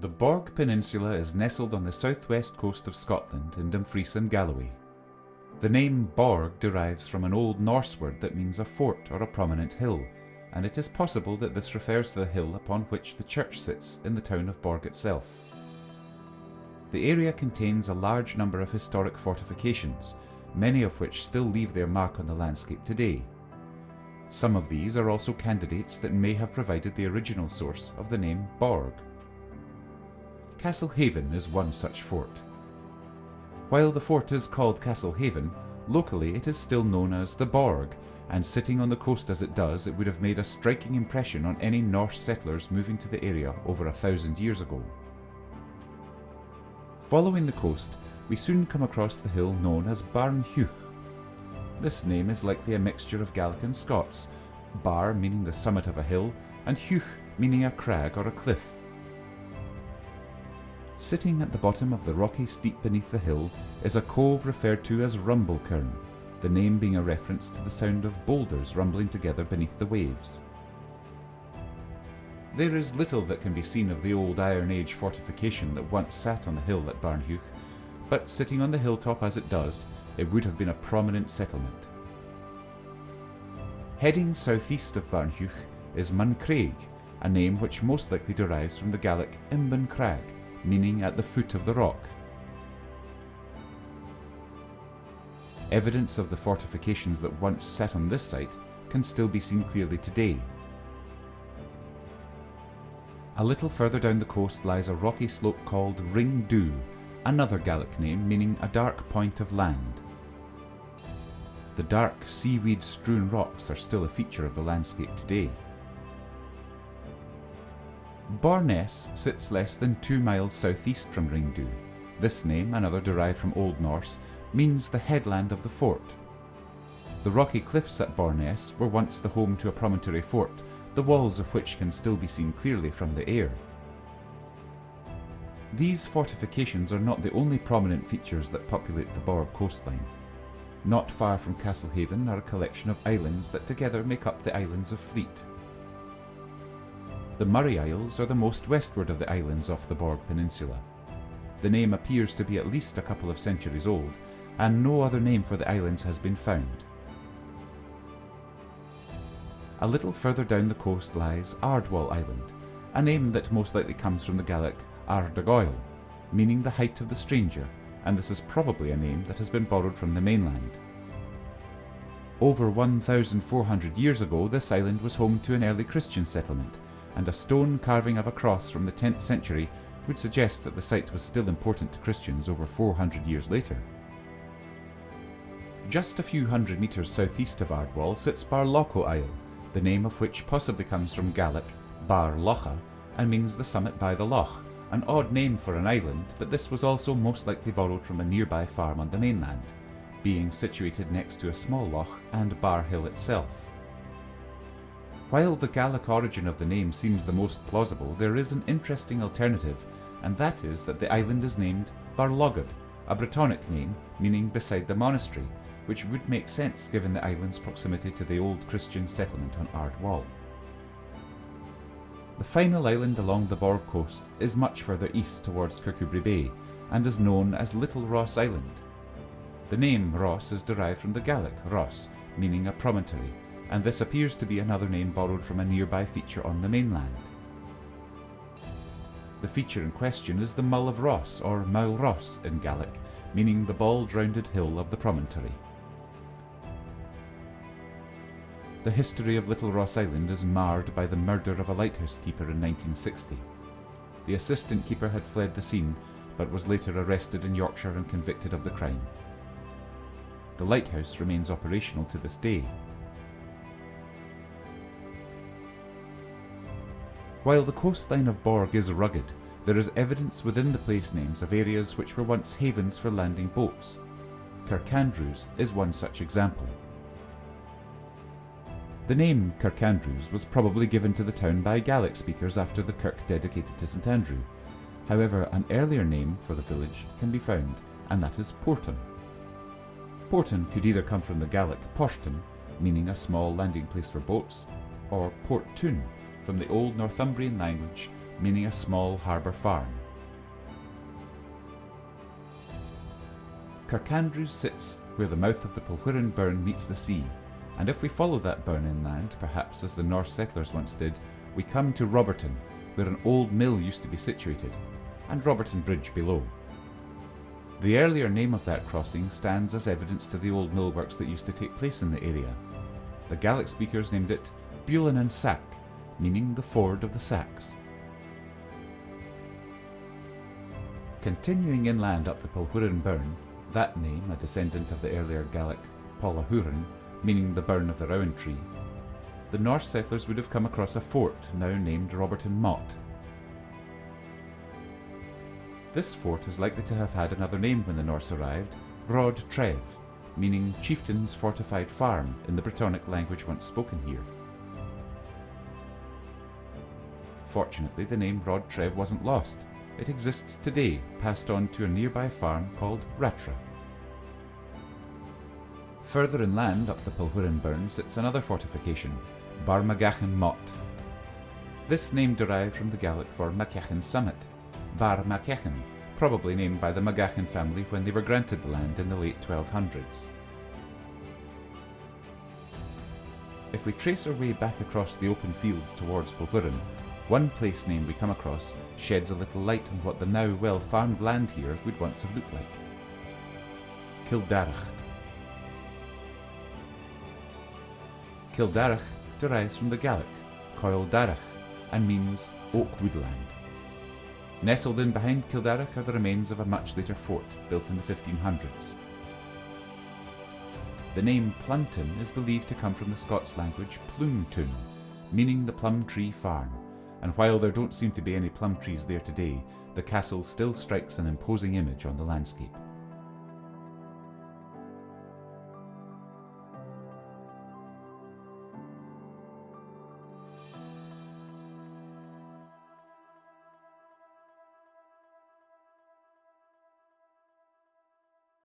The Borg Peninsula is nestled on the southwest coast of Scotland in Dumfries and Galloway. The name Borg derives from an Old Norse word that means a fort or a prominent hill, and it is possible that this refers to the hill upon which the church sits in the town of Borg itself. The area contains a large number of historic fortifications, many of which still leave their mark on the landscape today. Some of these are also candidates that may have provided the original source of the name Borg. Castle Haven is one such fort. While the fort is called Castle Haven, locally it is still known as the Borg, and sitting on the coast as it does, it would have made a striking impression on any Norse settlers moving to the area over 1,000 years ago. Following the coast, we soon come across the hill known as Barnhuch. This name is likely a mixture of Gaelic and Scots, bar meaning the summit of a hill, and huch meaning a crag or a cliff. Sitting at the bottom of the rocky steep beneath the hill is a cove referred to as Rumblecairn, the name being a reference to the sound of boulders rumbling together beneath the waves. There is little that can be seen of the old Iron Age fortification that once sat on the hill at Barnhuch, but sitting on the hilltop as it does, it would have been a prominent settlement. Heading southeast of Barnhuch is Muncraig, a name which most likely derives from the Gaelic Imben Crag, meaning at the foot of the rock. Evidence of the fortifications that once sat on this site can still be seen clearly today. A little further down the coast lies a rocky slope called Ring Dhu, another Gaelic name meaning a dark point of land. The dark seaweed-strewn rocks are still a feature of the landscape today. Barness sits less than 2 miles southeast from Ringdhu. This name, another derived from Old Norse, means the headland of the fort. The rocky cliffs at Barness were once the home to a promontory fort, the walls of which can still be seen clearly from the air. These fortifications are not the only prominent features that populate the Borg coastline. Not far from Castle Haven are a collection of islands that together make up the islands of Fleet. The Murray Isles are the most westward of the islands off the Borg Peninsula. The name appears to be at least a couple of centuries old, and no other name for the islands has been found. A little further down the coast lies Ardwall Island, a name that most likely comes from the Gaelic Ardagoil, meaning the height of the stranger, and this is probably a name that has been borrowed from the mainland. Over 1,400 years ago, this island was home to an early Christian settlement, and a stone carving of a cross from the 10th century would suggest that the site was still important to Christians over 400 years later. Just a few hundred metres southeast of Ardwall sits Barlocho Isle, the name of which possibly comes from Gaelic Bar Locha and means the summit by the loch, an odd name for an island, but this was also most likely borrowed from a nearby farm on the mainland, being situated next to a small loch and Bar Hill itself. While the Gaelic origin of the name seems the most plausible, there is an interesting alternative, and that is that the island is named Barlogad, a Brittonic name meaning beside the monastery, which would make sense given the island's proximity to the old Christian settlement on Ardwall. The final island along the Borg coast is much further east towards Kirkcudbright Bay and is known as Little Ross Island. The name Ross is derived from the Gaelic Ross, meaning a promontory, and this appears to be another name borrowed from a nearby feature on the mainland. The feature in question is the Mull of Ross, or Maul Ross in Gaelic, meaning the bald rounded hill of the promontory. The history of Little Ross Island is marred by the murder of a lighthouse keeper in 1960. The assistant keeper had fled the scene, but was later arrested in Yorkshire and convicted of the crime. The lighthouse remains operational to this day. While the coastline of Borg is rugged, there is evidence within the place names of areas which were once havens for landing boats. Kirkandrews is one such example. The name Kirkandrews was probably given to the town by Gaelic speakers after the kirk dedicated to St Andrew. However, an earlier name for the village can be found, and that is Porton. Porton could either come from the Gaelic Porton, meaning a small landing place for boats, or Port Toon, from the Old Northumbrian language meaning a small harbour farm. Kirkandrew sits where the mouth of the Polhuiren Burn meets the sea, and if we follow that burn inland, perhaps as the Norse settlers once did, we come to Roberton, where an old mill used to be situated, and Roberton Bridge below. The earlier name of that crossing stands as evidence to the old millworks that used to take place in the area. The Gaelic speakers named it Bulan and Sack, meaning the ford of the sacks. Continuing inland up the Polhuiren Burn, that name a descendant of the earlier Gaelic Pollahuren, meaning the burn of the rowan tree, the Norse settlers would have come across a fort now named Roberton Mott. This fort is likely to have had another name when the Norse arrived, Rod Trev, meaning chieftain's fortified farm in the Brittonic language once spoken here. Fortunately, the name Rod Trev wasn't lost. It exists today, passed on to a nearby farm called Ratra. Further inland up the Polhuiren Burn sits another fortification, Barmagachan Mott. This name derived from the Gaelic for Macechan Summit, Bar Macechan, probably named by the Magachan family when they were granted the land in the late 1200s. If we trace our way back across the open fields towards Polhuiren, one place name we come across sheds a little light on what the now well-farmed land here would once have looked like. Kildarach. Kildarach derives from the Gaelic Coil Darach and means oak woodland. Nestled in behind Kildarach are the remains of a much later fort built in the 1500s. The name Plumton is believed to come from the Scots language Plumtun, meaning the plum tree farm, and while there don't seem to be any plum trees there today, the castle still strikes an imposing image on the landscape.